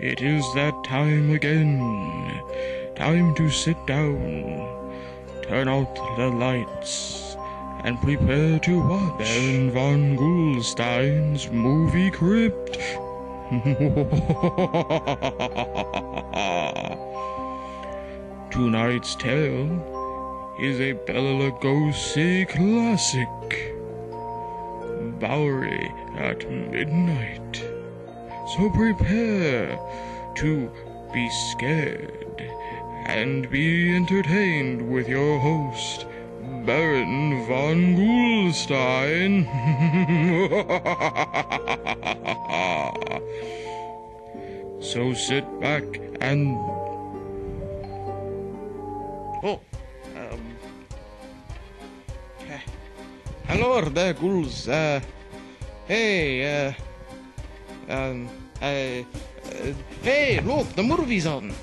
It is that time again. Time to sit down, turn out the lights, and prepare to watch Baron von Gulstein's movie Crypt. Tonight's tale is a Bela Lugosi classic, Bowery at Midnight. So prepare to be scared and be entertained with your host, Baron von Gulstein. So sit back and... Hello there, ghouls. Hey, look, the movie's on.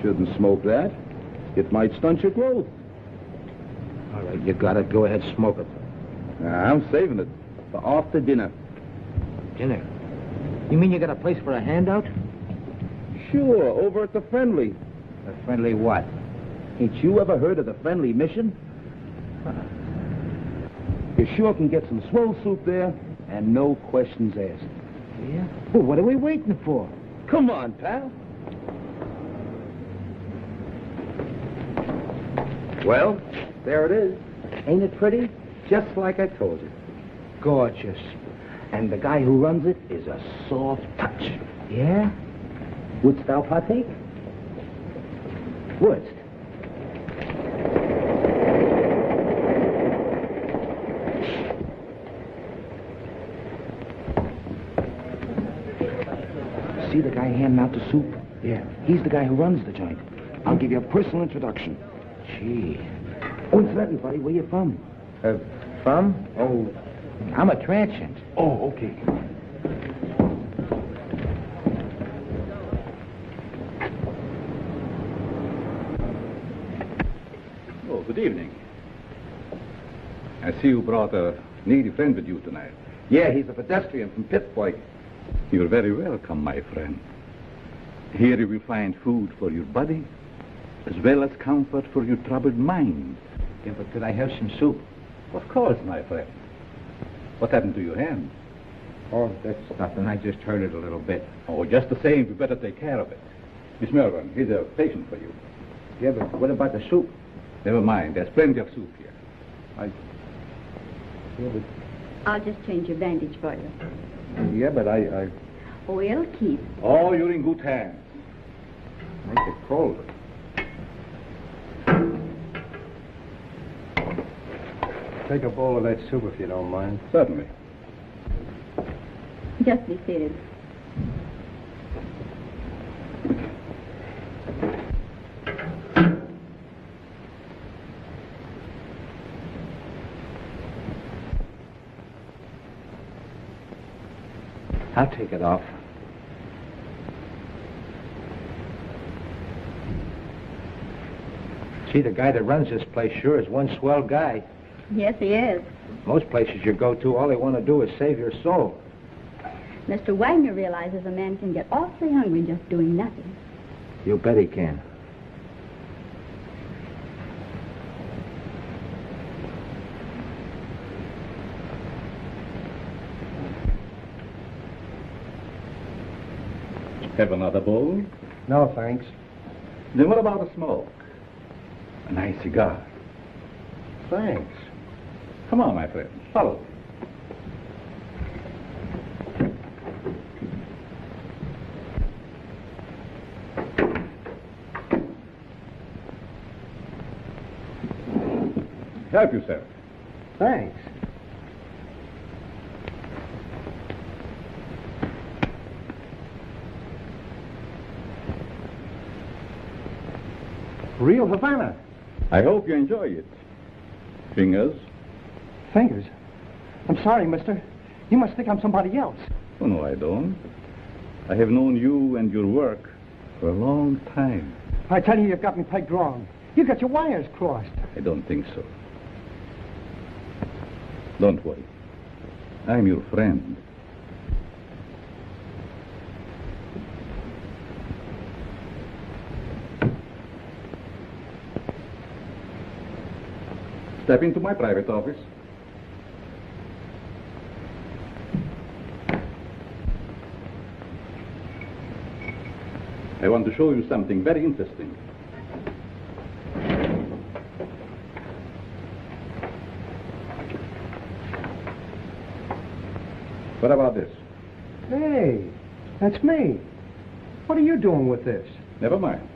Shouldn't smoke that. It might stunt your growth. All right, you got it. Go ahead, smoke it. I'm saving it for after dinner. Dinner? You mean you got a place for a handout? Sure, over at the Friendly. The Friendly what? Ain't you ever heard of the Friendly Mission? You sure can get some swell soup there, and no questions asked. Yeah? Well, what are we waiting for? Come on, pal. Well, there it is. Ain't it pretty? Just like I told you. Gorgeous. And the guy who runs it is a soft touch. Yeah? Wouldst thou partake? Wouldst? see the guy handing out the soup? Yeah. He's the guy who runs the joint. I'll give you a personal introduction. Gee. Oh, incidentally, buddy, where you from? From? Oh. I'm a transient. Oh, okay. Oh, good evening. I see you brought a needy friend with you tonight. Yeah, he's a pedestrian from Pittsburgh. You're very welcome, my friend. Here you will find food for your body, as well as comfort for your troubled mind. Yeah, but could I have some soup? Of course, my friend. What happened to your hand? Oh, that's nothing. I just hurt it a little bit. Oh, just the same, you better take care of it. Miss Melbourne, here's a patient for you. Yeah, but what about the soup? Never mind, there's plenty of soup here. Yeah, but... I'll just change your bandage for you. Yeah, but I... Oh, it'll keep. Oh, you're in good hands. Make it cold. Take a bowl of that soup if you don't mind. Certainly. Just be seated. I'll take it off. Gee, the guy that runs this place sure is one swell guy. Yes, he is. Most places you go to, all they want to do is save your soul. Mr. Wagner realizes a man can get awfully hungry just doing nothing. You bet he can. Have another bowl? No, thanks. Then what about a smoke? A nice cigar. Thanks. Come on, my friend. Follow. Help yourself. Thanks. Real Havana. I hope you enjoy it. Fingers? Fingers. I'm sorry, mister. You must think I'm somebody else. Oh, no, I don't. I have known you and your work for a long time. I tell you, you've got me pegged wrong. You got your wires crossed. I don't think so. Don't worry. I'm your friend. Step into my private office. I want to show you something very interesting. What about this? Hey, that's me. What are you doing with this? Never mind.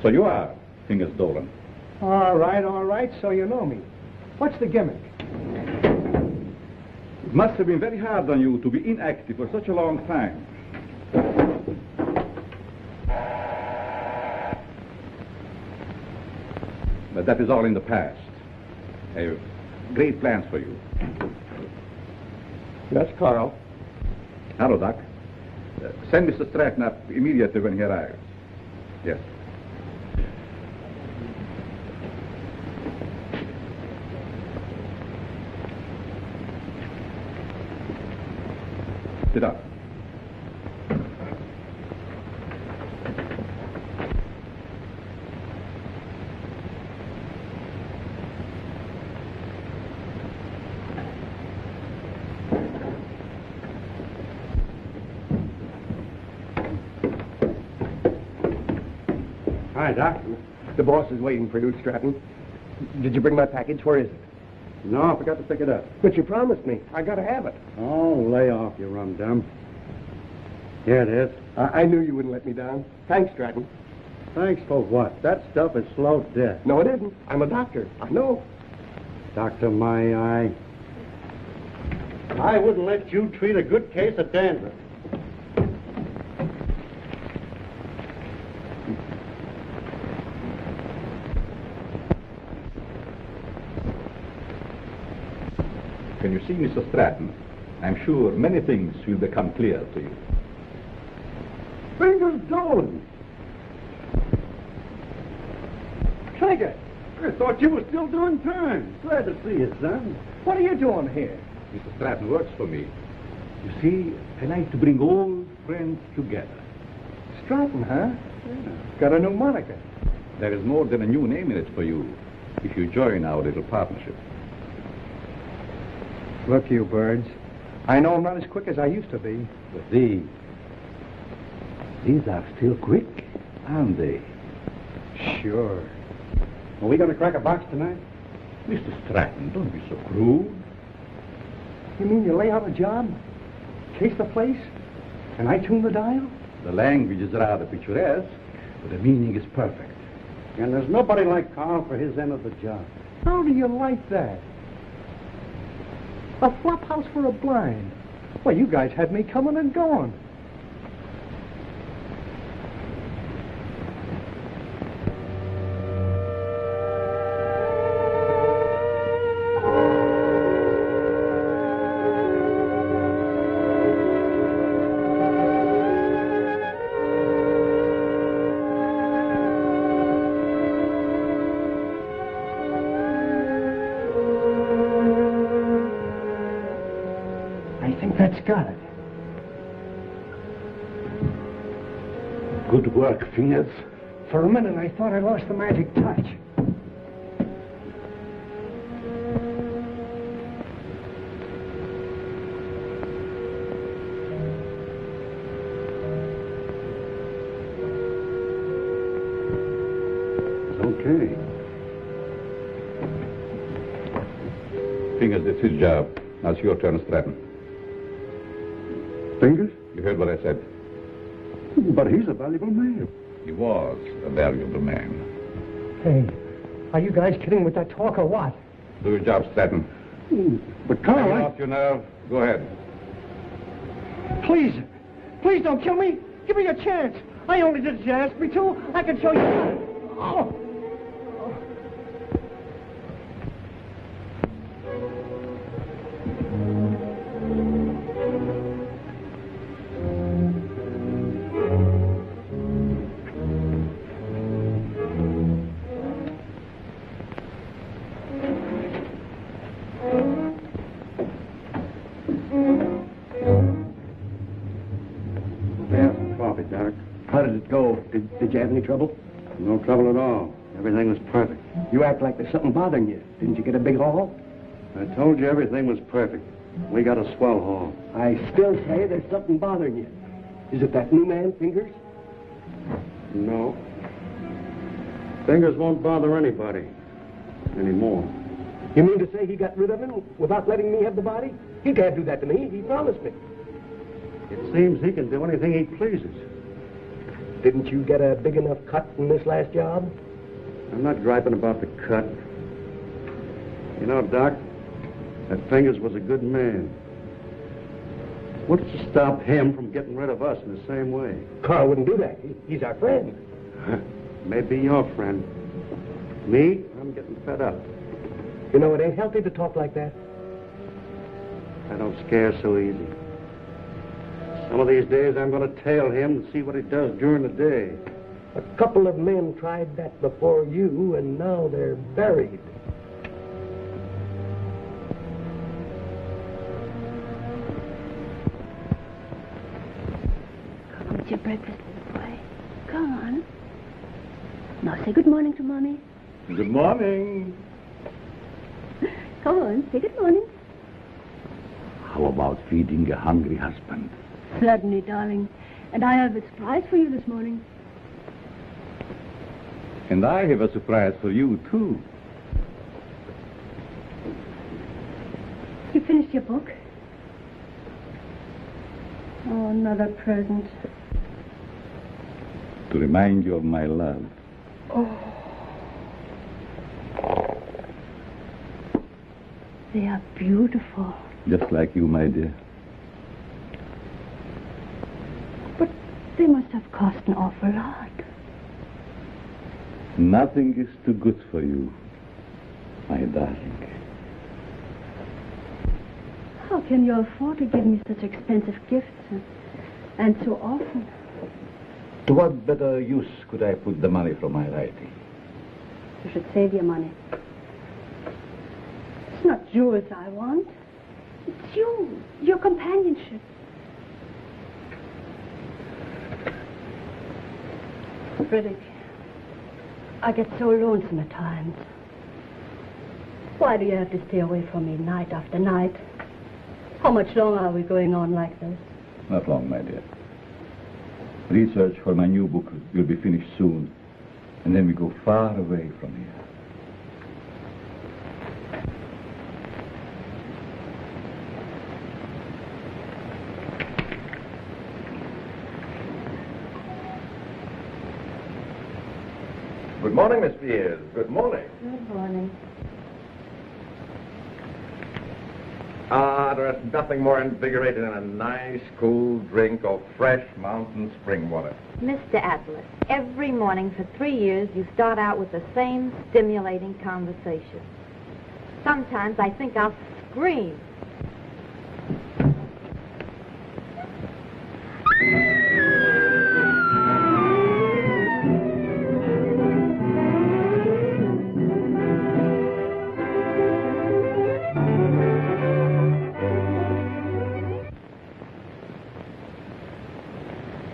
So you are Fingers Dolan. All right, so you know me. What's the gimmick? It must have been very hard on you to be inactive for such a long time. But that is all in the past. I have great plans for you. Yes, Carl. Hello, Doc. Send Mr. Stratton up immediately when he arrives. Yes. Sit down. Hi, Doc. The boss is waiting for you, Stratton. Did you bring my package? Where is it? No, I forgot to pick it up. But you promised me. I gotta have it. Oh, lay off, you rum-dum. Here it is. I knew you wouldn't let me down. Thanks, Stratton. Thanks for what? That stuff is slow to death. No, it isn't. I'm a doctor. I know. Doctor, my eye. I wouldn't let you treat a good case of dandruff. When you see Mr. Stratton, I'm sure many things will become clear to you. Fingers Dolan. Trigger, I thought you were still doing time. Glad to see you, son. What are you doing here? Mr. Stratton works for me. You see, I like to bring old friends together. Stratton, huh? Yeah. Got a new moniker. There is more than a new name in it for you if you join our little partnership. Look, you birds. I know I'm not as quick as I used to be. But these are still quick, aren't they? Sure. Are we going to crack a box tonight? Mr. Stratton, don't be so crude. You mean you lay out a job, chase the place, and I tune the dial? The language is rather picturesque, but the meaning is perfect. And there's nobody like Carl for his end of the job. How do you like that? A flop house for a blind. Well, you guys had me coming and going. That's got it. Good work, Fingers. For a minute, I thought I lost the magic touch. It's okay. Fingers, it's his job. Now it's your turn, Stratton. Fingers? You heard what I said. But he's a valuable man. He was a valuable man. Hey, are you guys kidding with that talk or what? Do your job, Stratton. But Carl, Hang off your nerve. Go ahead. Please don't kill me. Give me a chance. I only did as you asked me to. I can show you. Oh. Did you have any trouble? No trouble at all. Everything was perfect. You act like there's something bothering you. Didn't you get a big haul? I told you everything was perfect. We got a swell haul. I still say there's something bothering you. Is it that new man, Fingers? No. Fingers won't bother anybody anymore. You mean to say he got rid of him without letting me have the body? He can't do that to me. He promised me. It seems he can do anything he pleases. Didn't you get a big enough cut in this last job? I'm not griping about the cut. You know, Doc, that Fingers was a good man. What's to stop him from getting rid of us in the same way? Carl wouldn't do that. He's our friend. Maybe your friend. Me, I'm getting fed up. You know, it ain't healthy to talk like that. I don't scare so easy. Some of these days I'm going to tail him and see what he does during the day. A couple of men tried that before you, and now they're buried. Come on, it's your breakfast, little boy. Come on. Now say good morning to Mommy. Good morning. Come on, say good morning. How about feeding a hungry husband? Certainly, darling. And I have a surprise for you this morning. And I have a surprise for you, too. You finished your book? Oh, another present. To remind you of my love. Oh. They are beautiful. Just like you, my dear. But they must have cost an awful lot. Nothing is too good for you, my darling. How can you afford to give me such expensive gifts and so often? To what better use could I put the money from my writing? You should save your money. It's not jewels I want. It's you, your companionship. Riddick, I get so lonesome at times. Why do you have to stay away from me night after night? How much longer are we going on like this? Not long, my dear. Research for my new book will be finished soon, and then we go far away from here. Good morning, Miss Spears. Good morning. Good morning. There's nothing more invigorating than a nice, cool drink of fresh mountain spring water. Mr. Atlas, every morning for 3 years you start out with the same stimulating conversation. Sometimes I think I'll scream.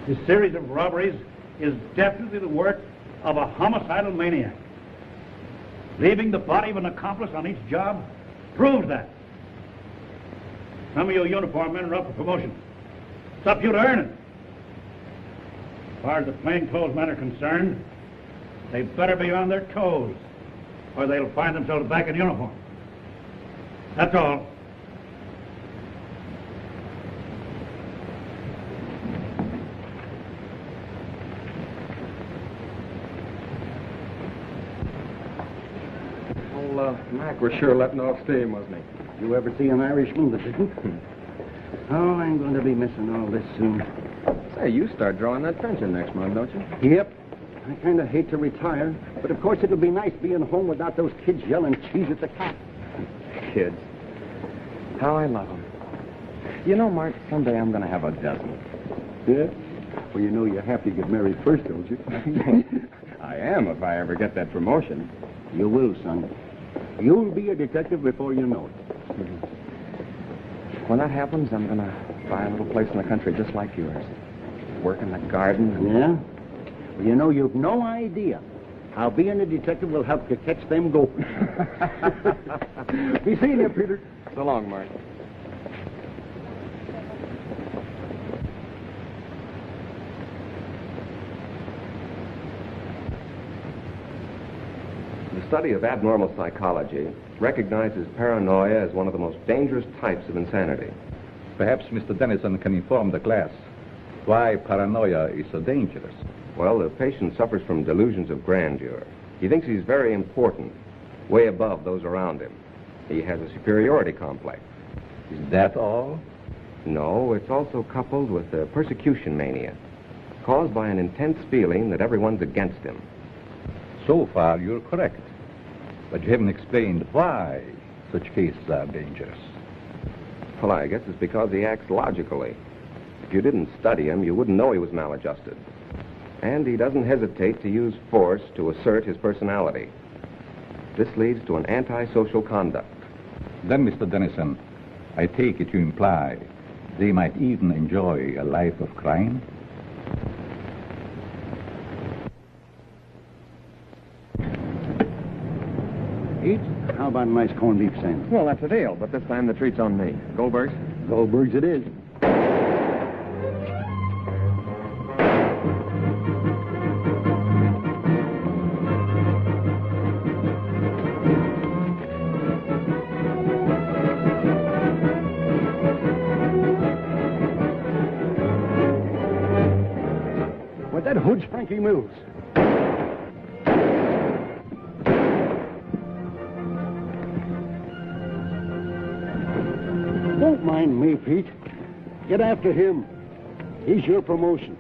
This series of robberies is definitely the work of a homicidal maniac. Leaving the body of an accomplice on each job proves that. Some of you uniform men are up for promotion. It's up to you to earn it. As far as the plainclothes men are concerned, they better be on their toes, or they'll find themselves back in uniform. That's all. Mac was sure letting off steam, wasn't he? You ever see an Irishman that didn't? Oh, I'm going to be missing all this soon. Say, you start drawing that pension next month, don't you? Yep. I kind of hate to retire, but of course it'll be nice being home without those kids yelling cheese at the cat. Kids. How I love them. You know, Mark, someday I'm going to have a dozen. Yeah? Well, you know you have to get married first, don't you? I am if I ever get that promotion. You will, son. You'll be a detective before you know it. When that happens, I'm going to buy a little place in the country just like yours. Work in the garden. Yeah? Well, you know, you've no idea how being a detective will help you catch them gophers. Be seeing you, Peter. So long, Mark. The study of abnormal psychology recognizes paranoia as one of the most dangerous types of insanity. Perhaps Mr. Dennison can inform the class why paranoia is so dangerous. Well, the patient suffers from delusions of grandeur. He thinks he's very important, way above those around him. He has a superiority complex. Is that all? No, it's also coupled with a persecution mania, caused by an intense feeling that everyone's against him. So far, you're correct. But you haven't explained why such cases are dangerous. Well, I guess it's because he acts logically. If you didn't study him, you wouldn't know he was maladjusted. And he doesn't hesitate to use force to assert his personality. This leads to an antisocial conduct. Then, Mr. Dennison, I take it you imply they might even enjoy a life of crime? Eat? How about a nice corned beef sandwich? Well, that's a deal, but this time the treat's on me. Goldberg's? Goldberg's it is. With that hood's Frankie Mills. Don't mind me, Pete. Get after him. He's your promotion.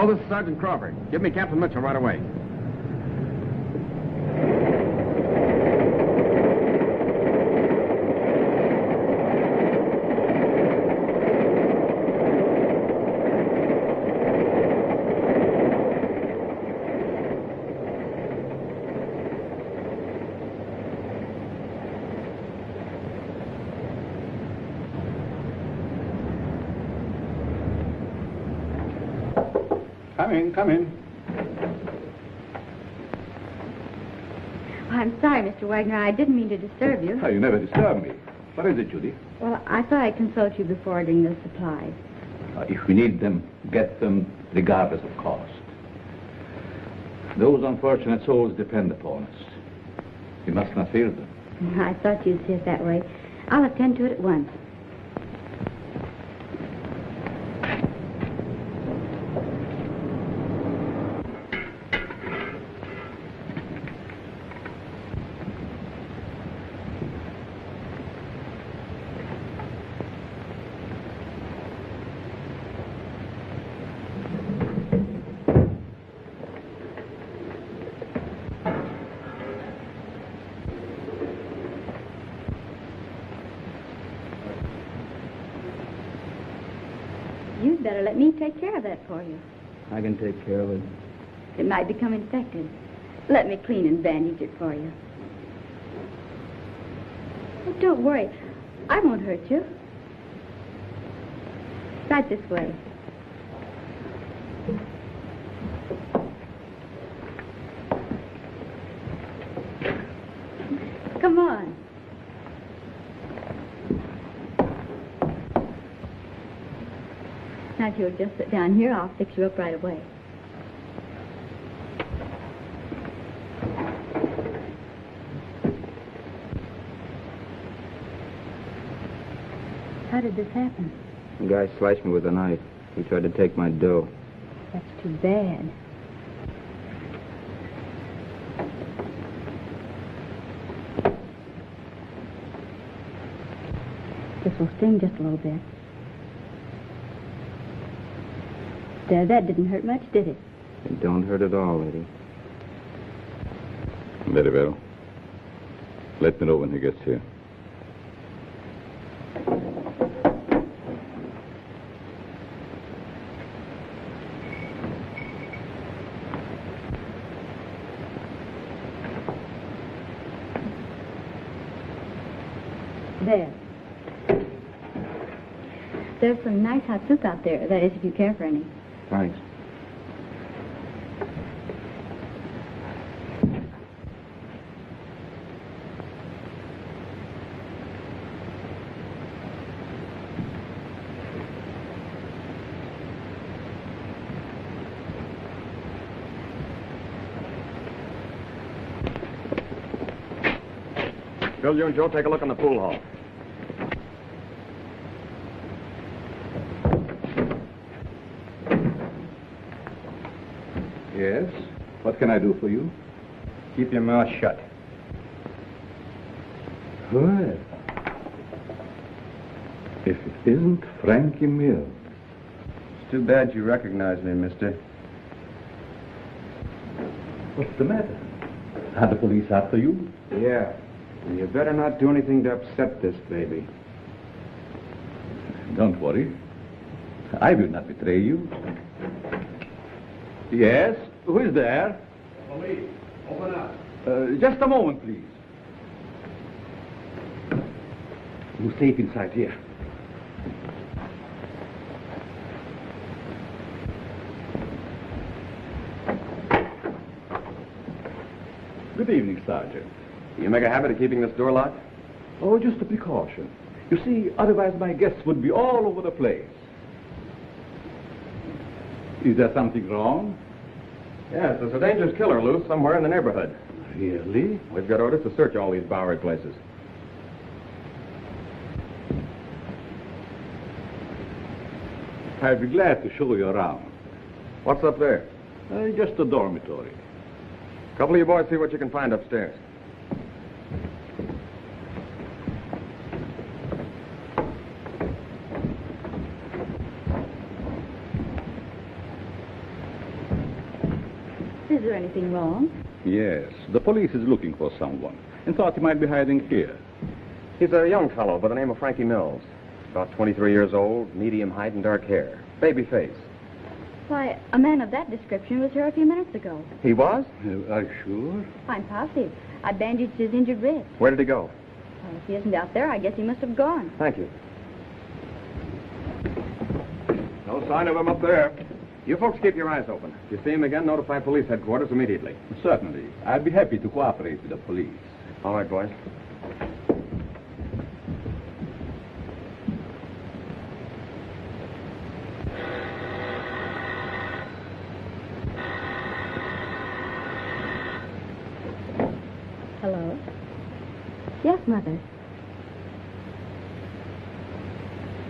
Hello, this is Sergeant Crawford. Give me Captain Mitchell right away. Come in. I'm sorry, Mr. Wagner. I didn't mean to disturb you. Oh, you never disturb me. What is it, Judy? Well, I thought I'd consult you before ordering the supplies. If we need them, get them regardless of cost. Those unfortunate souls depend upon us. We must not fear them. I thought you'd see it that way. I'll attend to it at once. You'd better let me take care of that for you. I can take care of it. It might become infected. Let me clean and bandage it for you. Oh, don't worry. I won't hurt you. Right this way. Come on. Now, if you'll just sit down here, I'll fix you up right away. How did this happen? The guy sliced me with a knife. He tried to take my dough. That's too bad. This will sting just a little bit. There, that didn't hurt much, did it? It don't hurt at all, lady. Very well. Let me know when he gets here. There. There's some nice hot soup out there. That is, if you care for any. Thanks. Bill, you and Joe take a look in the pool hall. Yes? What can I do for you? Keep your mouth shut. Well, if it isn't Frankie Mills. It's too bad you recognize me, mister. What's the matter? Are the police after you? Yeah. And you better not do anything to upset this baby. Don't worry. I will not betray you. Yes? Who is there? Police, open up. Just a moment, please. You're safe inside here. Good evening, Sergeant. You make a habit of keeping this door locked? Oh, just a precaution. You see, otherwise my guests would be all over the place. Is there something wrong? Yes, there's a dangerous killer loose somewhere in the neighborhood. Really? We've got orders to search all these Bowery places. I'd be glad to show you around. What's up there? Just a dormitory. A couple of you boys see what you can find upstairs. Is there anything wrong? Yes, the police is looking for someone and thought he might be hiding here. He's a young fellow by the name of Frankie Mills. About 23 years old, medium height and dark hair. Baby face. Why, a man of that description was here a few minutes ago. He was? Are you sure? I'm positive. I bandaged his injured wrist. Where did he go? Well, if he isn't out there, I guess he must have gone. Thank you. No sign of him up there. You folks keep your eyes open. If you see him again, notify police headquarters immediately. Certainly. I'd be happy to cooperate with the police. All right, boys. Hello? Yes, Mother.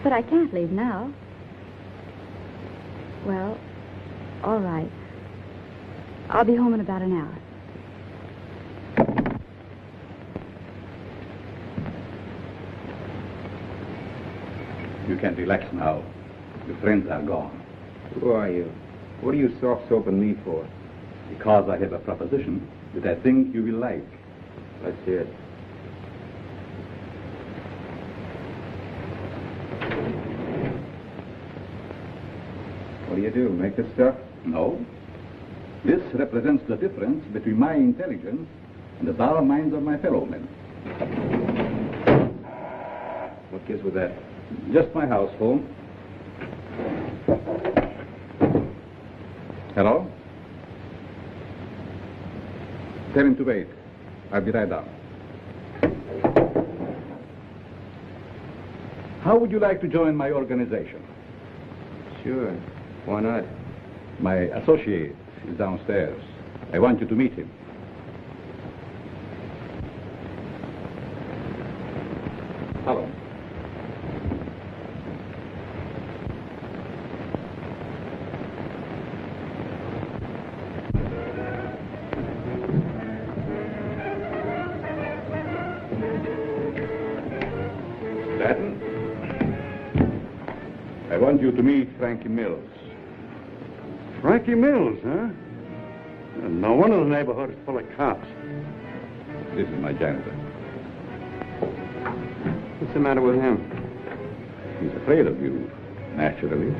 But I can't leave now. Well, all right. I'll be home in about an hour. You can relax now. Your friends are gone. Who are you? What are you soft-soaping me for? Because I have a proposition that I think you will like. Let's hear it. What do you do? Make this stuff? No. This represents the difference between my intelligence and the dull minds of my fellow men. What gives with that? Just my house phone. Hello? Tell him to wait. I'll be right down. How would you like to join my organization? Sure. Why not? My associate is downstairs. I want you to meet him. Hello. Latin? I want you to meet Frankie Mills. Frankie Mills, huh? No wonder the neighborhood is full of cops. This is my janitor. What's the matter with him? He's afraid of you, naturally.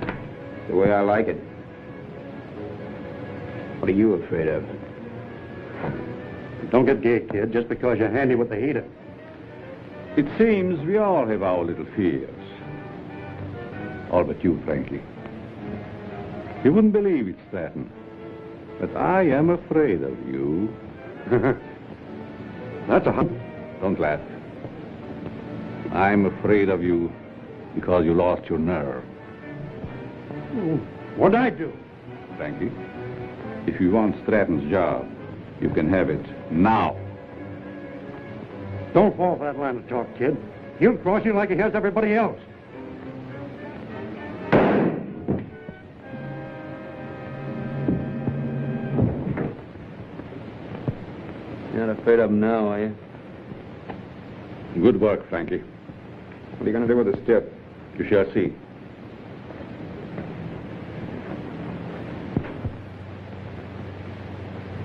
The way I like it. What are you afraid of? Don't get gay, kid, just because you're handy with the heater. It seems we all have our little fears. All but you, Frankie. You wouldn't believe it, Stratton, but I am afraid of you. That's a... Don't laugh. I'm afraid of you because you lost your nerve. What'd I do? Frankie, if you want Stratton's job, you can have it now. Don't fall for that line of talk, kid. He'll cross you like he has everybody else. You're not afraid of him now, are you? Good work, Frankie. What are you going to do with the stick? You shall see.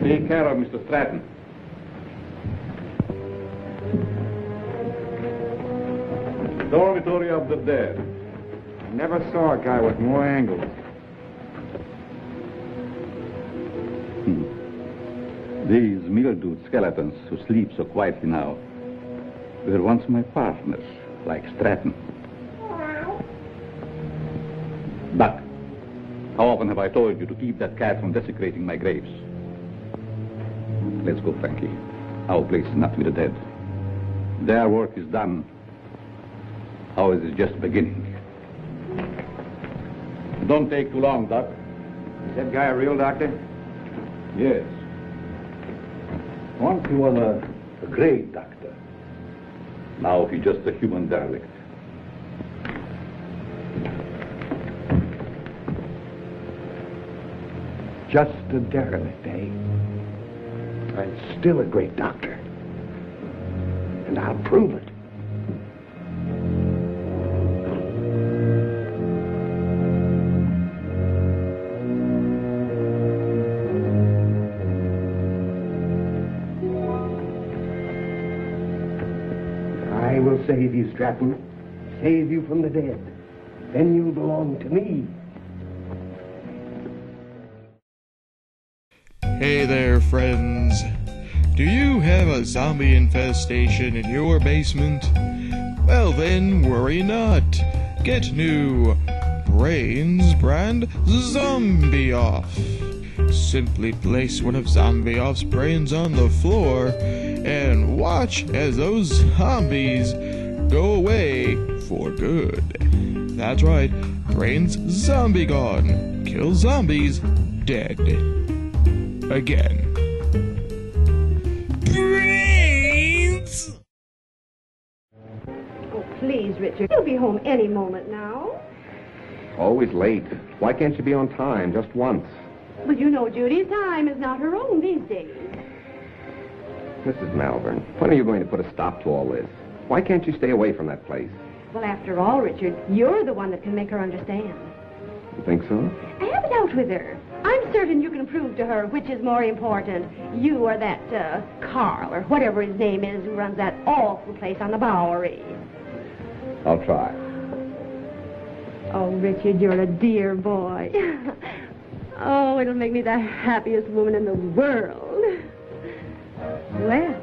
Take care of Mr. Stratton. Dormitory of the dead. I never saw a guy with more angles. These mildewed skeletons who sleep so quietly now were once my partners, like Stratton. Buck, how often have I told you to keep that cat from desecrating my graves? Let's go, Frankie. Our place is not with the dead. Their work is done. Ours is just beginning. Don't take too long, Doc. Is that guy a real doctor? Yes. Once he was a great doctor. Now he's just a human derelict. Just a derelict, eh? And still a great doctor. And I'll prove it. I will save you, Stratton. Save you from the dead. Then you'll belong to me. Hey there, friends. Do you have a zombie infestation in your basement? Well then, worry not. Get new Brains brand Zombie Off. Simply place one of Zombie Off's brains on the floor and watch as those zombies go away for good. That's right, Brains Zombie Gone. Kill zombies dead. Again. Brains! Oh, please, Richard. You'll be home any moment now. Always late. Why can't you be on time just once? But you know Judy's time is not her own these days. Mrs. Malvern, when are you going to put a stop to all this? Why can't you stay away from that place? Well, after all, Richard, you're the one that can make her understand. You think so? Have it out with her. I'm certain you can prove to her which is more important, you or that, Carl, or whatever his name is, who runs that awful place on the Bowery. I'll try. Oh, Richard, you're a dear boy. Oh, it'll make me the happiest woman in the world. Well,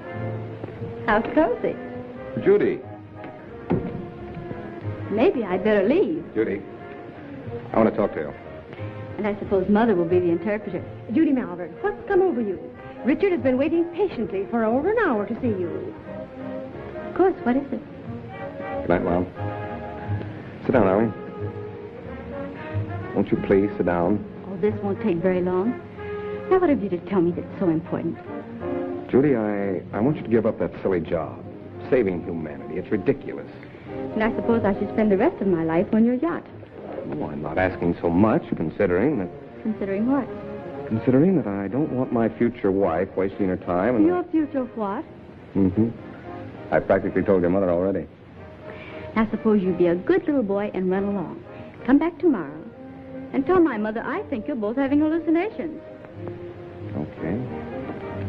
how's Cozy? Judy. Maybe I'd better leave. Judy, I want to talk to you. And I suppose Mother will be the interpreter. Judy Malvern, what's come over you? Richard has been waiting patiently for over an hour to see you. Of course, what is it? Good night, Mom. Sit down, Arlie. Won't you please sit down? Oh, this won't take very long. Now, what have you to tell me that's so important? Judy, I want you to give up that silly job. Saving humanity. It's ridiculous. And I suppose I should spend the rest of my life on your yacht. Oh, I'm not asking so much, considering that... Considering what? Considering that I don't want my future wife wasting her time and... Your future what? Mm-hmm. I practically told your mother already. Now, suppose you be a good little boy and run along. Come back tomorrow and tell my mother I think you're both having hallucinations. Okay.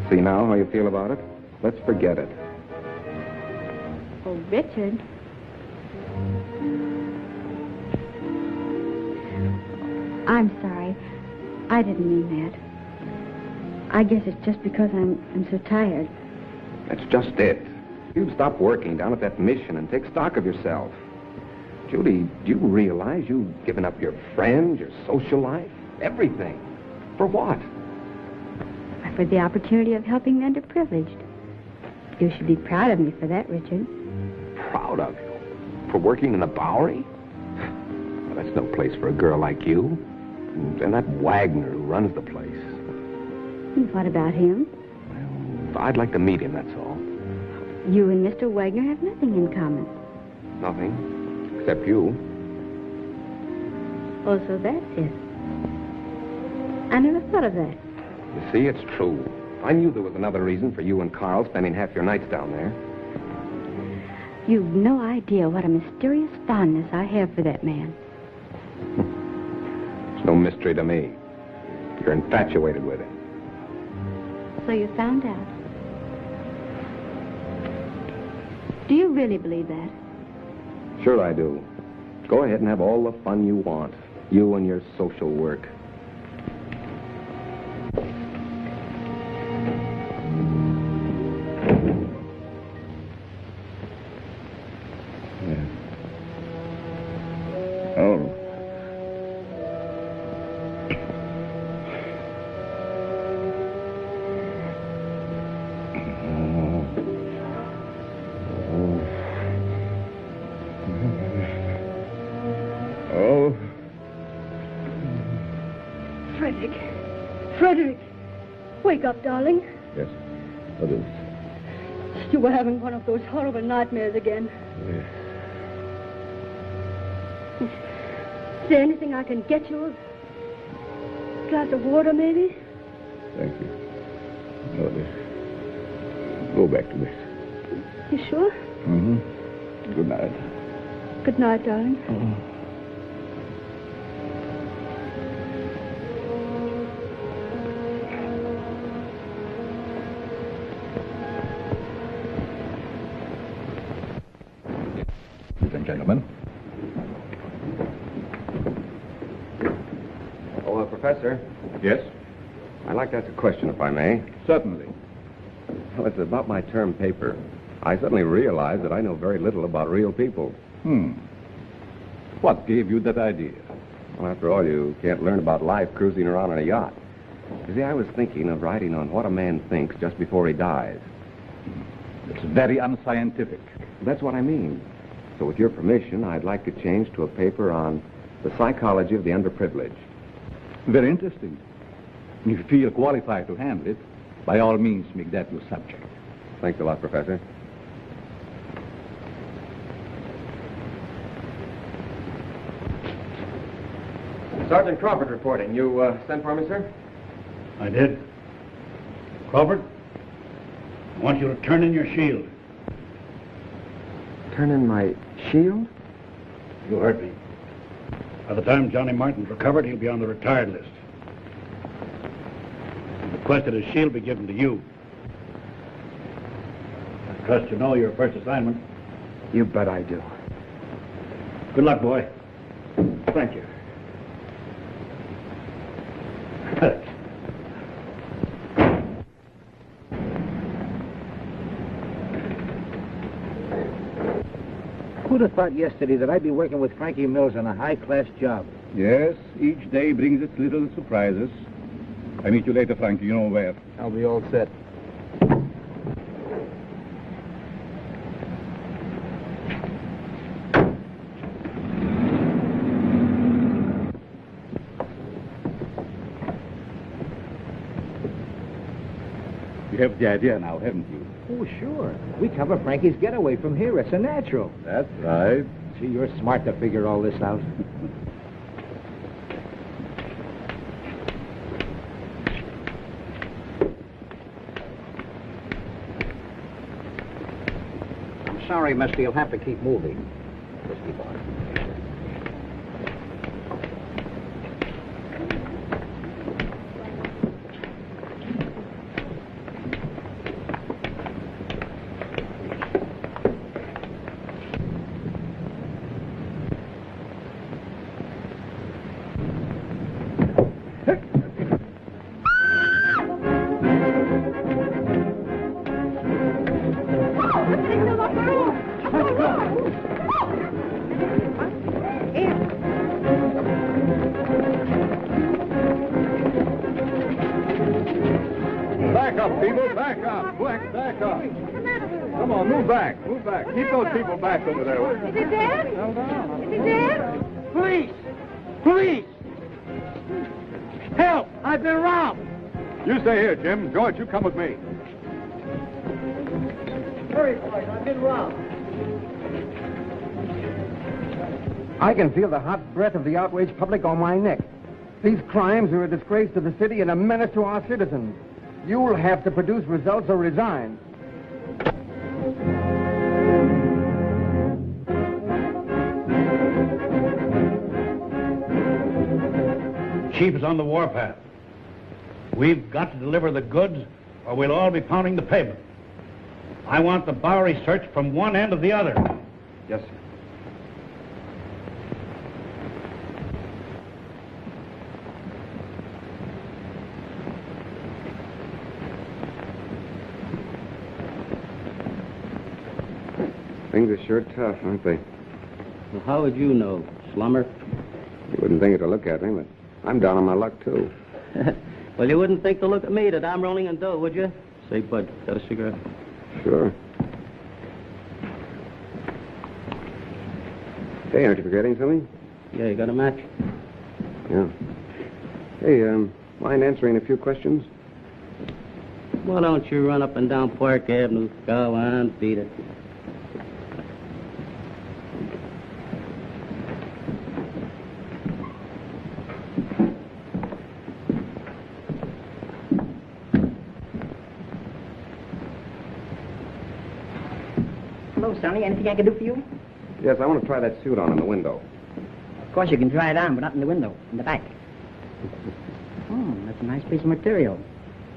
See now how you feel about it? Let's forget it. Oh, Richard. I'm sorry. I didn't mean that. I guess it's just because I'm so tired. That's just it. You'd stop working down at that mission and take stock of yourself. Judy, do you realize you've given up your friends, your social life, everything? For what? For the opportunity of helping the underprivileged. You should be proud of me for that, Richard. Proud of you? For working in the Bowery? Well, that's no place for a girl like you. And that Wagner who runs the place. And what about him? Well, I'd like to meet him, that's all. You and Mr. Wagner have nothing in common. Nothing. Except you. Oh, so that's it. I never thought of that. You see, it's true. I knew there was another reason for you and Carl spending half your nights down there. You've no idea what a mysterious fondness I have for that man. It's no mystery to me. You're infatuated with him. So you found out. Do you really believe that? Sure I do. Go ahead and have all the fun you want. You and your social work. Oh. Oh. Frederick. Frederick. Wake up, darling. Yes. What is? You were having one of those horrible nightmares again. Yes. Is there anything I can get you? A glass of water, maybe? Thank you. No, go back to bed. You sure? Mm-hmm. Good night. Good night, darling. Oh. gentlemen. Oh, Professor. Yes? I'd like to ask a question, if I may. Certainly. Well, it's about my term paper. I suddenly realized that I know very little about real people. What gave you that idea? Well, after all, you can't learn about life cruising around on a yacht. You see, I was thinking of writing on what a man thinks just before he dies. It's very unscientific. That's what I mean. So with your permission, I'd like to change to a paper on the psychology of the underprivileged. Very interesting. If you feel qualified to handle it, by all means, make that your subject. Thanks a lot, Professor. Sergeant Crawford reporting. You sent for me, sir? I did. Crawford, I want you to turn in your shield. Turn in my shield? You heard me. By the time Johnny Martin's recovered, he'll be on the retired list. I request that his shield be given to you. I trust you know your first assignment. You bet I do. Good luck, boy. Thank you. Who'd have thought yesterday that I'd be working with Frankie Mills on a high-class job? Yes, each day brings its little surprises. I meet you later, Frankie. You know where. I'll be all set. You have the idea now, haven't you? Oh, sure. We cover Frankie's getaway from here. It's a natural. That's right. Gee, you're smart to figure all this out. I'm sorry, mister. You'll have to keep moving. Just keep on. Keep those people back over there. Is he dead? Hold on. Is he dead? Police! Police! Help! I've been robbed! You stay here, Jim. George, you come with me. Hurry, boys. I've been robbed. I can feel the hot breath of the outraged public on my neck. These crimes are a disgrace to the city and a menace to our citizens. You'll have to produce results or resign. Chief is on the warpath. We've got to deliver the goods or we'll all be pounding the pavement. I want the Bowery searched from one end to the other. Yes, sir. Things are sure tough, aren't they? Well, how would you know, slummer? You wouldn't think it to look at me, but I'm down on my luck, too. Well, you wouldn't think to look at me that I'm rolling in dough, would you? Say, Bud, got a cigarette? Sure. Hey, aren't you forgetting something? Yeah, you got a match? Yeah. Hey, mind answering a few questions? Why don't you run up and down Park Avenue? Go on, beat it. Hello, Sonny. Anything I can do for you? Yes, I want to try that suit on in the window. Of course, you can try it on, but not in the window, in the back. Oh, that's a nice piece of material.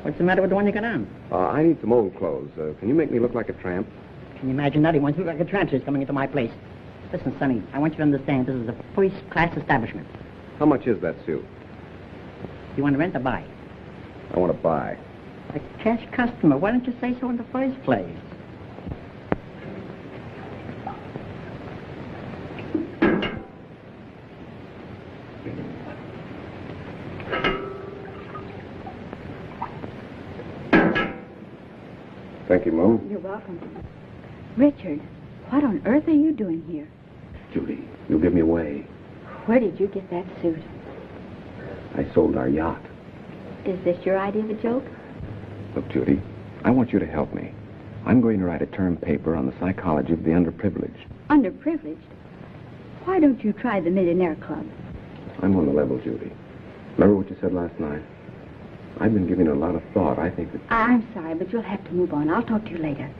What's the matter with the one you got on? I need some old clothes. Can you make me look like a tramp? Can you imagine that? He wants to look like a tramp who's coming into my place. Listen, Sonny, I want you to understand this is a first-class establishment. How much is that suit? You want to rent or buy? I want to buy. A cash customer. Why don't you say so in the first place? Thank you, Mom. You're welcome. Richard, what on earth are you doing here? Judy, you'll give me away. Where did you get that suit? I sold our yacht. Is this your idea of a joke? Look, Judy, I want you to help me. I'm going to write a term paper on the psychology of the underprivileged. Underprivileged? Why don't you try the Millionaire Club? I'm on the level, Judy. Remember what you said last night? I've been giving it a lot of thought. I think that... I'm sorry, but you'll have to move on. I'll talk to you later.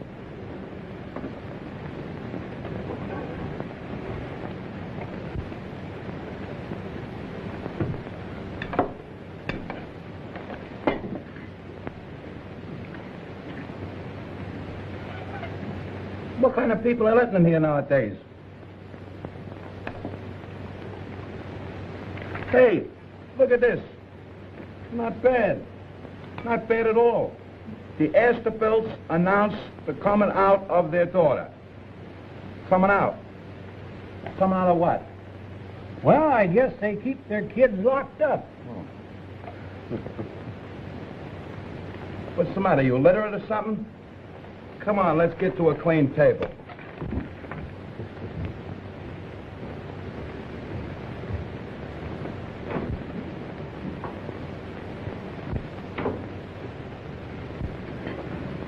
What kind of people are letting in here nowadays? Hey, look at this. Not bad. Not bad at all. The Asterbilts announced the coming out of their daughter. Coming out. Coming out of what? Well, I guess they keep their kids locked up. What's the matter? You illiterate or something? Come on, let's get to a clean table.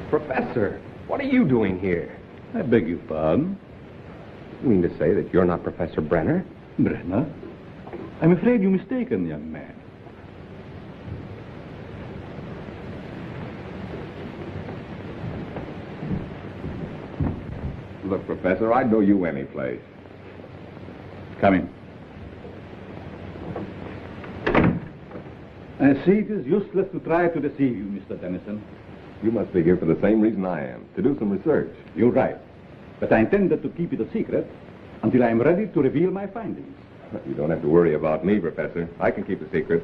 Professor, what are you doing here? I beg your pardon? You mean to say that you're not Professor Brenner? Brenner? I'm afraid you're mistaken, young man. Look, Professor, I'd know you any place. Come in. I see it is useless to try to deceive you, Mr. Dennison. You must be here for the same reason I am, to do some research. You're right. But I intended to keep it a secret until I am ready to reveal my findings. You don't have to worry about me, Professor. I can keep a secret.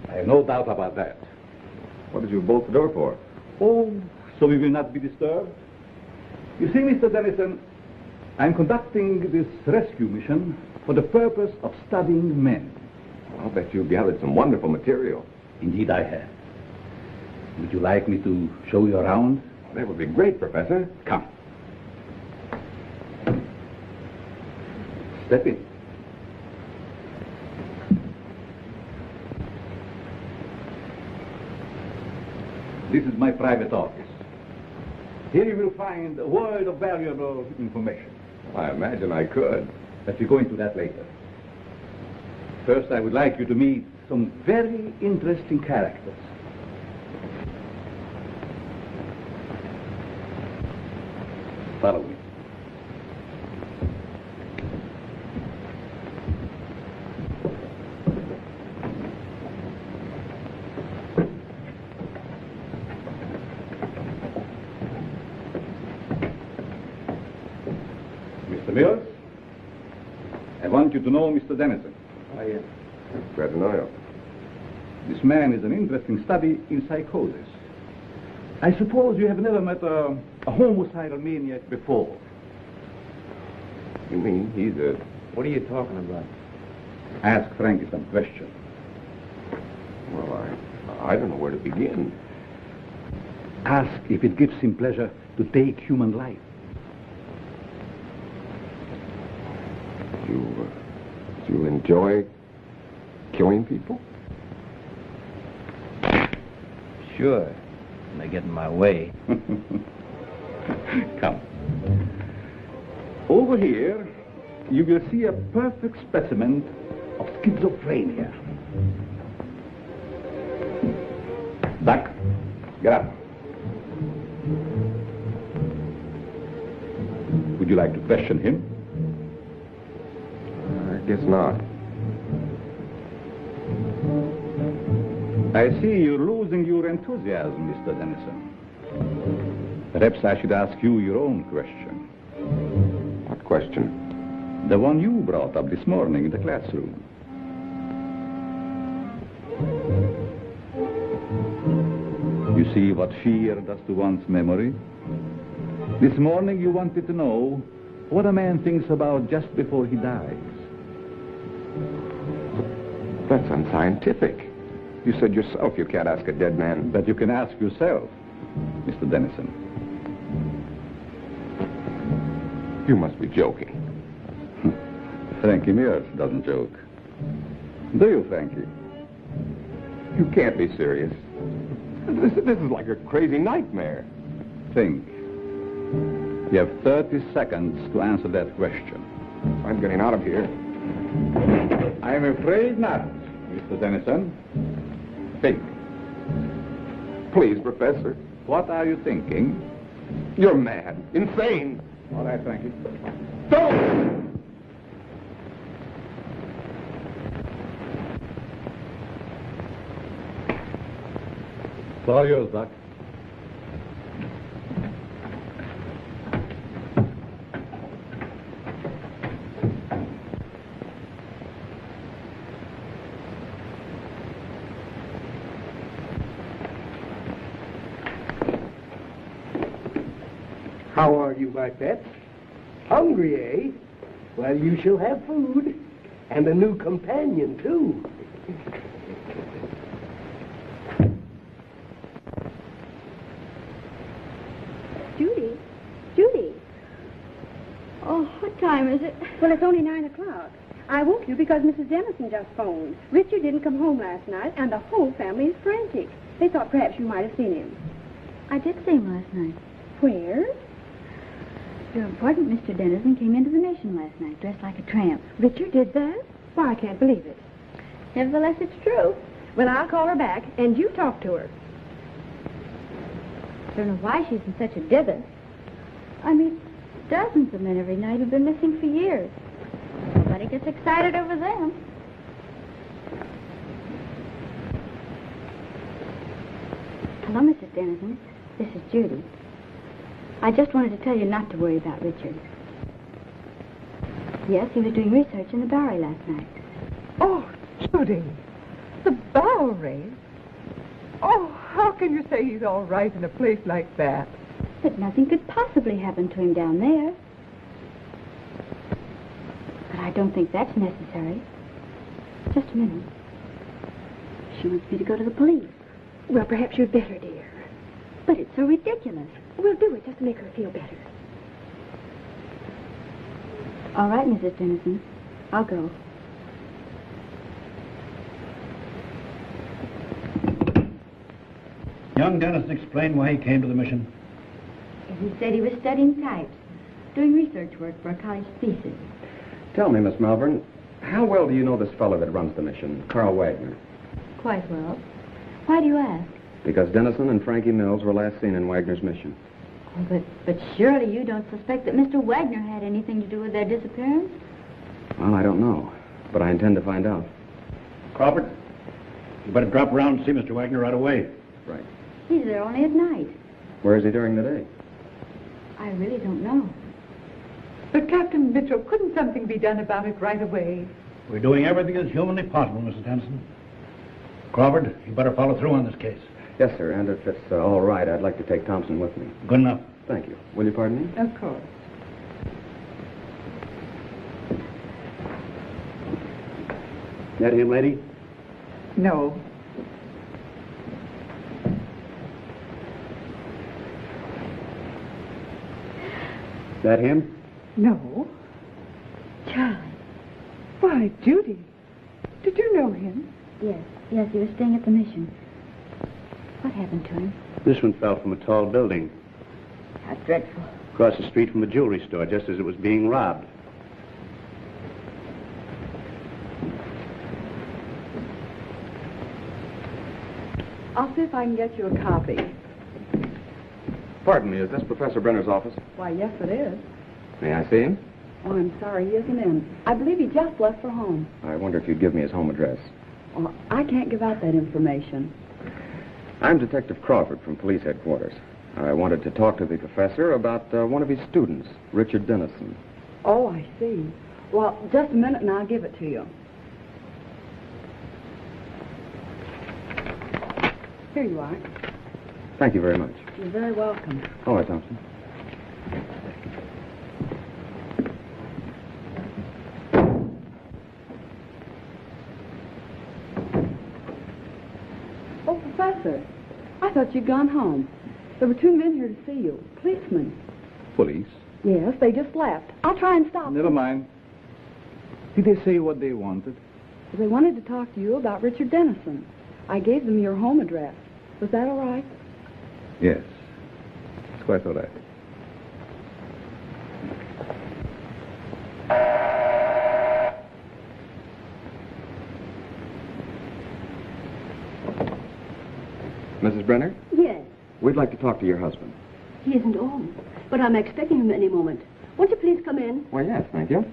I have no doubt about that. What did you bolt the door for? Oh, so we will not be disturbed? You see, Mr. Dennison, I'm conducting this rescue mission for the purpose of studying men. I'll bet you've gathered some wonderful material. Indeed, I have. Would you like me to show you around? That would be great, Professor. Come. Step in. This is my private office. Here you will find a world of valuable information. I imagine I could. But we'll go into that later. First, I would like you to meet some very interesting characters. Follow me. Mr. Mills, I want you to know Mr. Dennison. Glad to know you. This man is an interesting study in psychosis. I suppose you have never met a homicidal maniac before. You mean he's a... What are you talking about? Ask Frankie some questions. Well, I don't know where to begin. Ask if it gives him pleasure to take human life. Do you enjoy killing people? Sure. When they get in my way. Come. Over here, you will see a perfect specimen of schizophrenia. Doc, get up. Would you like to question him? I guess not. I see you're losing your enthusiasm, Mr. Dennison. Perhaps I should ask you your own question. What question? The one you brought up this morning in the classroom. You see what fear does to one's memory? This morning you wanted to know what a man thinks about just before he dies. That's unscientific. You said yourself you can't ask a dead man. But you can ask yourself, Mr. Dennison. You must be joking. Frankie Mears doesn't joke. Do you, Frankie? You can't be serious. This is like a crazy nightmare. Think. You have 30 seconds to answer that question. I'm getting out of here. I'm afraid not, Mr. Dennison. Think. Please, Professor. What are you thinking? You're mad. Insane. All right, Frankie. Don't! It's all yours, Doc. How are you, my pets? Hungry, eh? Well, you shall have food. And a new companion, too. Judy? Judy? Oh, what time is it? Well, it's only 9 o'clock. I woke you because Mrs. Dennison just phoned. Richard didn't come home last night, and the whole family is frantic. They thought perhaps you might have seen him. I did see him last night. Where? Your important Mr. Dennison came into the Mission last night, dressed like a tramp. Richard did that? Why, I can't believe it. Nevertheless, it's true. Well, I'll call her back, and you talk to her. Don't know why she's in such a dither. I meet dozens of men every night who've been missing for years. Nobody gets excited over them. Hello, Mrs. Dennison. This is Judy. I just wanted to tell you not to worry about Richard. Yes, he was doing research in the Bowery last night. Oh, Judy, the Bowery? Oh, how can you say he's all right in a place like that? But nothing could possibly happen to him down there. But I don't think that's necessary. Just a minute. She wants me to go to the police. Well, perhaps you'd better, dear. But it's so ridiculous. We'll do it just to make her feel better. All right, Mrs. Dennison. I'll go. Young Dennison explained why he came to the mission. He said he was studying types, doing research work for a college thesis. Tell me, Miss Malvern, how well do you know this fellow that runs the mission, Carl Wagner? Quite well. Why do you ask? Because Dennison and Frankie Mills were last seen in Wagner's mission. Oh, but surely you don't suspect that Mr. Wagner had anything to do with their disappearance? Well, I don't know, but I intend to find out. Crawford, you better drop around and see Mr. Wagner right away. Right. He's there only at night. Where is he during the day? I really don't know. But, Captain Mitchell, couldn't something be done about it right away? We're doing everything that's humanly possible, Mrs. Dennison. Crawford, you better follow through on this case. Yes, sir, and if it's all right, I'd like to take Thompson with me. Good enough. Thank you. Will you pardon me? Of course. That him, lady? No. That him? No. Charlie. Why, Judy. Did you know him? Yes, he was staying at the mission. What happened to him? This one fell from a tall building. How dreadful. Across the street from a jewelry store, just as it was being robbed. I'll see if I can get you a copy. Pardon me, is this Professor Brenner's office? Why, yes, it is. May I see him? Oh, I'm sorry, he isn't in. I believe he just left for home. I wonder if you'd give me his home address. Well, I can't give out that information. I'm Detective Crawford from police headquarters. I wanted to talk to the professor about one of his students, Richard Dennison. Oh, I see. Well, just a minute and I'll give it to you. Here you are. Thank you very much. You're very welcome. All right, Thompson. Oh, Professor, I thought you'd gone home. There were 2 men here to see you. Policemen. Police? Yes, they just left. I'll try and stop Never them. mind. Did they say what they wanted? They wanted to talk to you about Richard Dennison. I gave them your home address. Was that all right? Yes. It's quite all right. Mrs. Brenner, Yes, we'd like to talk to your husband. he isn't home, but I'm expecting him any moment. Won't you please come in? Well, yes, thank you.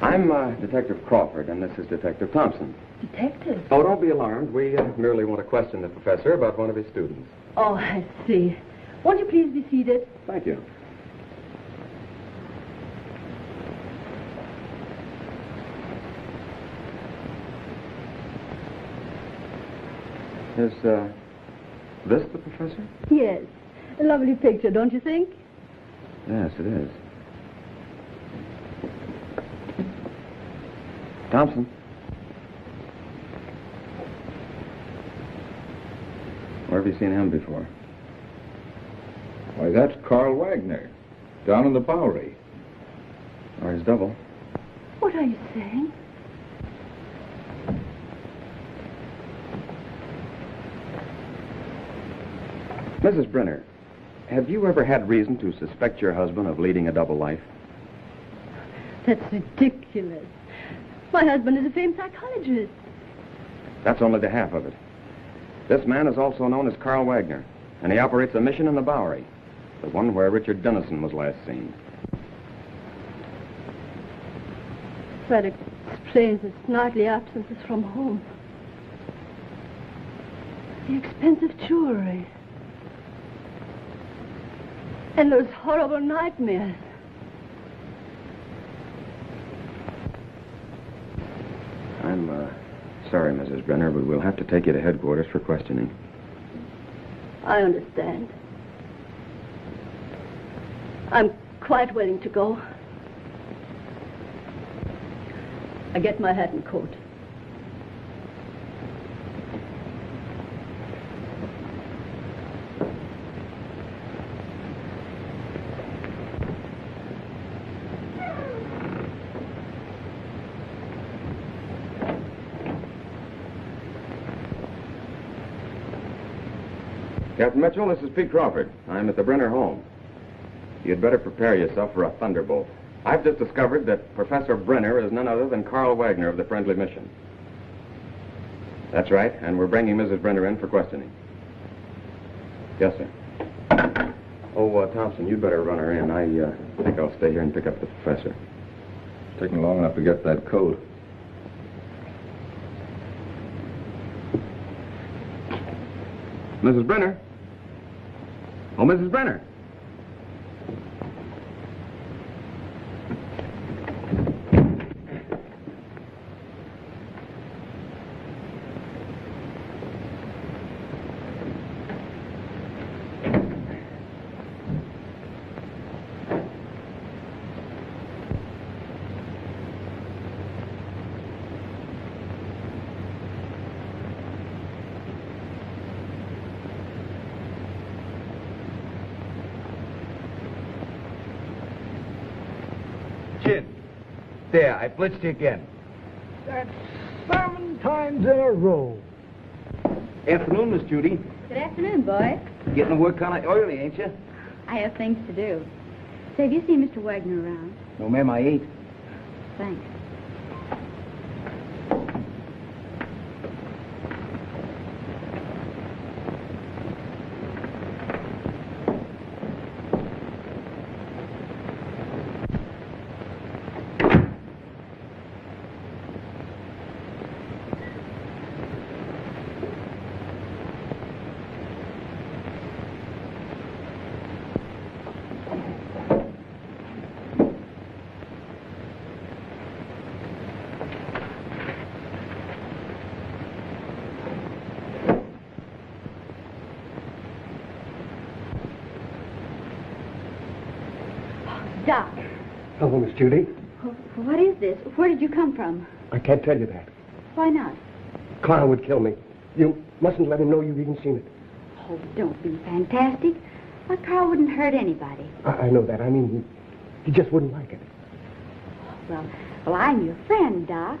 I'm Detective Crawford, and this is Detective Thompson. Detective? Oh, don't be alarmed. We merely want to question the professor about one of his students. Oh, I see. Won't you please be seated? Thank you. Is this the professor? Yes. A lovely picture, don't you think? Yes, it is. Thompson. Where have you seen him before? Why, that's Carl Wagner, down in the Bowery. Or his double. What are you saying? Mrs. Brenner, have you ever had reason to suspect your husband of leading a double life? That's ridiculous. My husband is a famed psychologist. That's only the half of it. This man is also known as Carl Wagner, and he operates a mission in the Bowery, the one where Richard Dennison was last seen. That explains his nightly absences from home. The expensive jewelry. And those horrible nightmares. I'm sorry, Mrs. Brenner, but we'll have to take you to headquarters for questioning. I understand. I'm quite willing to go. I get my hat and coat. Captain Mitchell, this is Pete Crawford. I'm at the Brenner home. You'd better prepare yourself for a thunderbolt. I've just discovered that Professor Brenner is none other than Carl Wagner of the Friendly Mission. That's right, and we're bringing Mrs. Brenner in for questioning. Yes, sir. Oh, Thompson, you'd better run her in. I think I'll stay here and pick up the professor. It's taking long enough to get that coat. Mrs. Brenner? Oh, Mrs. Brenner. There, I blitzed you again. That's 7 times in a row. Afternoon, Miss Judy. Good afternoon, boys. Getting the work kind of oily, ain't you? I have things to do. Say, have you seen Mr. Wagner around? No, ma'am, I ain't. Thanks. Doc, Hello, Miss Judy. what is this? Where did you come from? I can't tell you that. Why not? Carl would kill me. You mustn't let him know you've even seen it. Oh, don't be fantastic. Why, Carl wouldn't hurt anybody. I know that. I mean, he just wouldn't like it. Well, I'm your friend, Doc.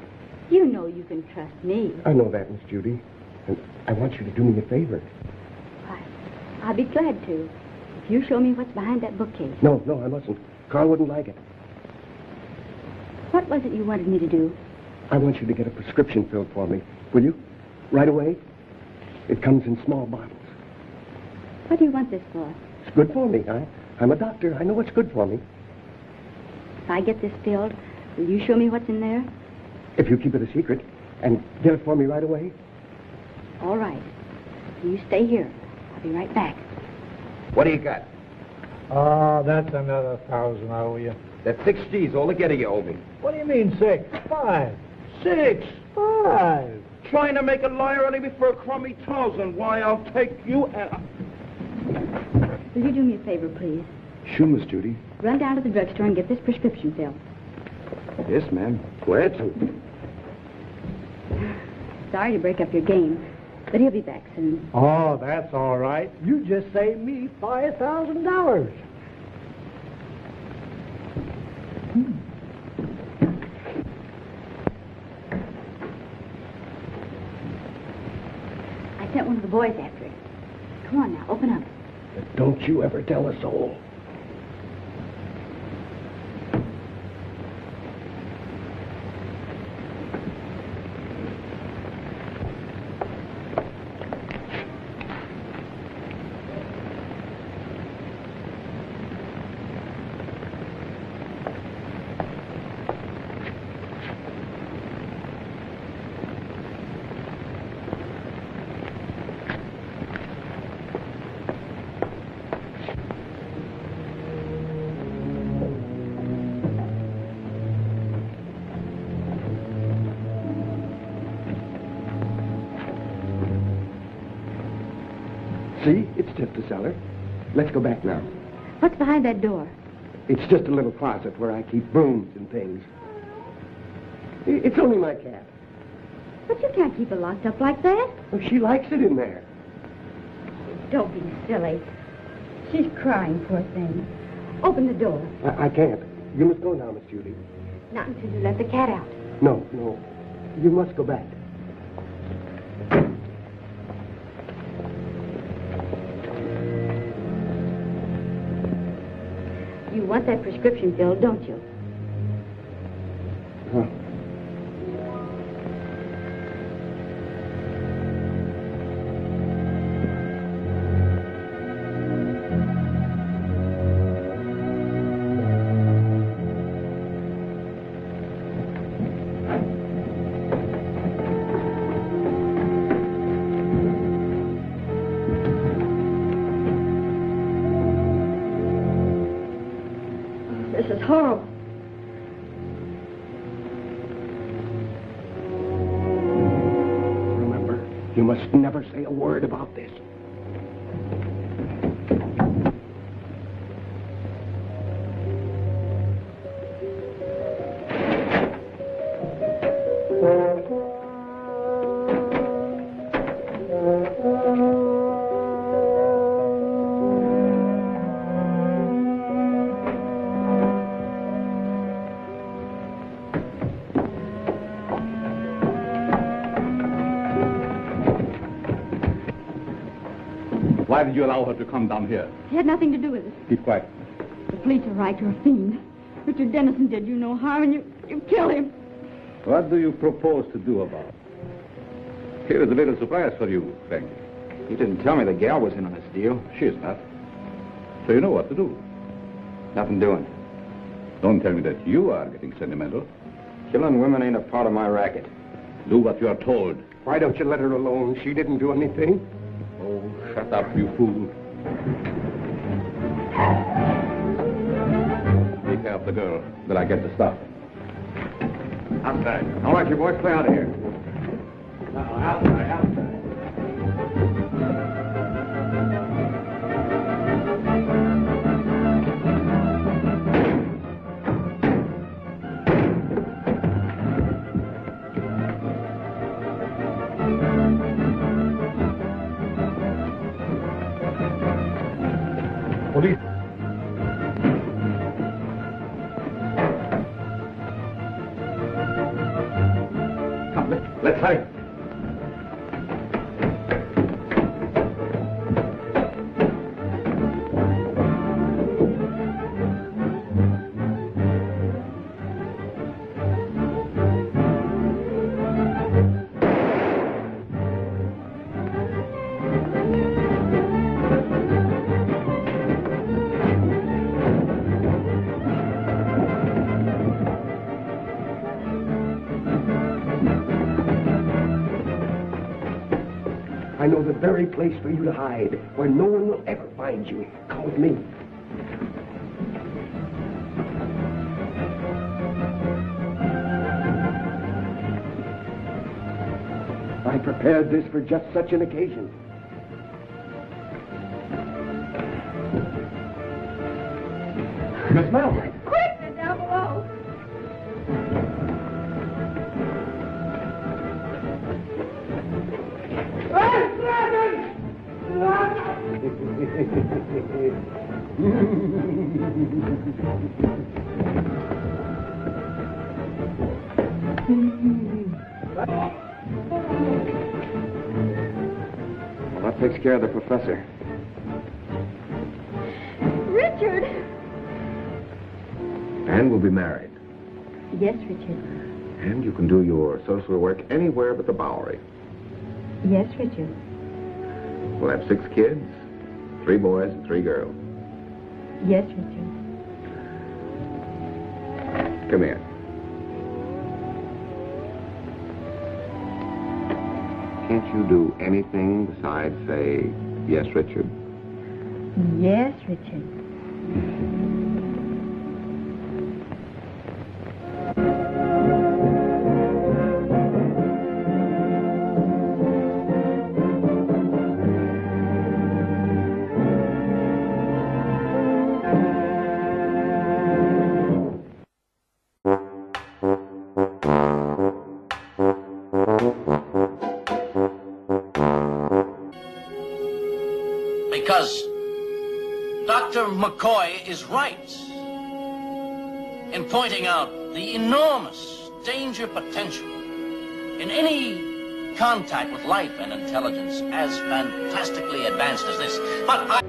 You know you can trust me. I know that, Miss Judy. And I want you to do me a favor. Why, I'll be glad to. If you show me what's behind that bookcase. No, I mustn't. Carl wouldn't like it. What was it you wanted me to do? I want you to get a prescription filled for me. Will you? Right away? It comes in small bottles. What do you want this for? It's good for me. I'm a doctor. I know what's good for me. If I get this filled, will you show me what's in there? If you keep it a secret and get it for me right away. All right. You stay here. I'll be right back. What do you got? Oh, that's another 1,000 I owe you. That's 6 G's altogether you owe me. What do you mean 6? 5. 6. 5. Trying to make a liar out of me for a crummy 1,000. Why, I'll take you and... Will you do me a favor, please? Sure, Miss Judy. Run down to the drugstore and get this prescription filled. Yes, ma'am. Glad to. Sorry to break up your game, but he'll be back soon. Oh, that's all right. You just saved me $5,000. I sent one of the boys after it. Come on now, open up. Don't you ever tell a soul. See? It's just a cellar. Let's go back now. What's behind that door? It's just a little closet where I keep brooms and things. It's only my cat. But you can't keep it locked up like that. Well, she likes it in there. Don't be silly. She's crying, poor thing. Open the door. I can't. You must go now, Miss Judy. Not until you let the cat out. No. You must go back. You want that prescription filled, don't you? Huh. This is horrible. Remember, you must never say a word about this. Why did you allow her to come down here? She had nothing to do with it. Keep quiet. The police are right. You're a fiend. Richard Dennison did you no harm, and you killed him. What do you propose to do about it? Here is a little surprise for you, Frank. You didn't tell me the gal was in on this deal. She's not. So you know what to do. Nothing doing. Don't tell me that you are getting sentimental. Killing women ain't a part of my racket. Do what you are told. Why don't you let her alone? She didn't do anything. Oh, shut up, you fool. Take care of the girl, till I get the stuff. Outside. All right, you boys, clear out of here. Outside. very place for you to hide, where no one will ever find you. Come with me. I prepared this for just such an occasion. Miss Mallory. Quick! They're down below. Well, that takes care of the professor. Richard! And we'll be married. Yes, Richard. And you can do your social work anywhere but the Bowery. Yes, Richard. We'll have 6 kids, 3 boys and 3 girls. Yes, Richard. Come here. Can't you do anything besides say, yes, Richard? Yes, Richard. Because Dr. McCoy is right in pointing out the enormous danger potential in any contact with life and intelligence as fantastically advanced as this. But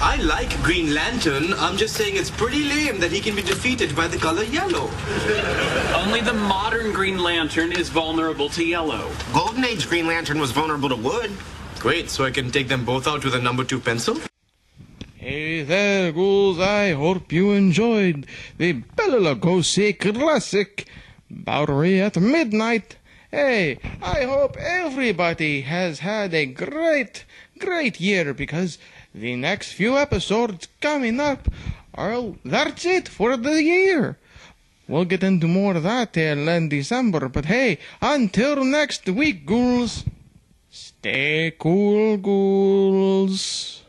I like Green Lantern. I'm just saying it's pretty lame that he can be defeated by the color yellow. Only the modern Green Lantern is vulnerable to yellow. Golden Age Green Lantern was vulnerable to wood. Great, so I can take them both out with a number 2 pencil? Hey there, ghouls. I hope you enjoyed the Bela Lugosi classic, Bowery at Midnight. Hey, I hope everybody has had a great year, because the next few episodes coming up that's it for the year. We'll get into more of that in December, but hey, until next week, ghouls, stay cool, ghouls.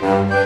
Thank you.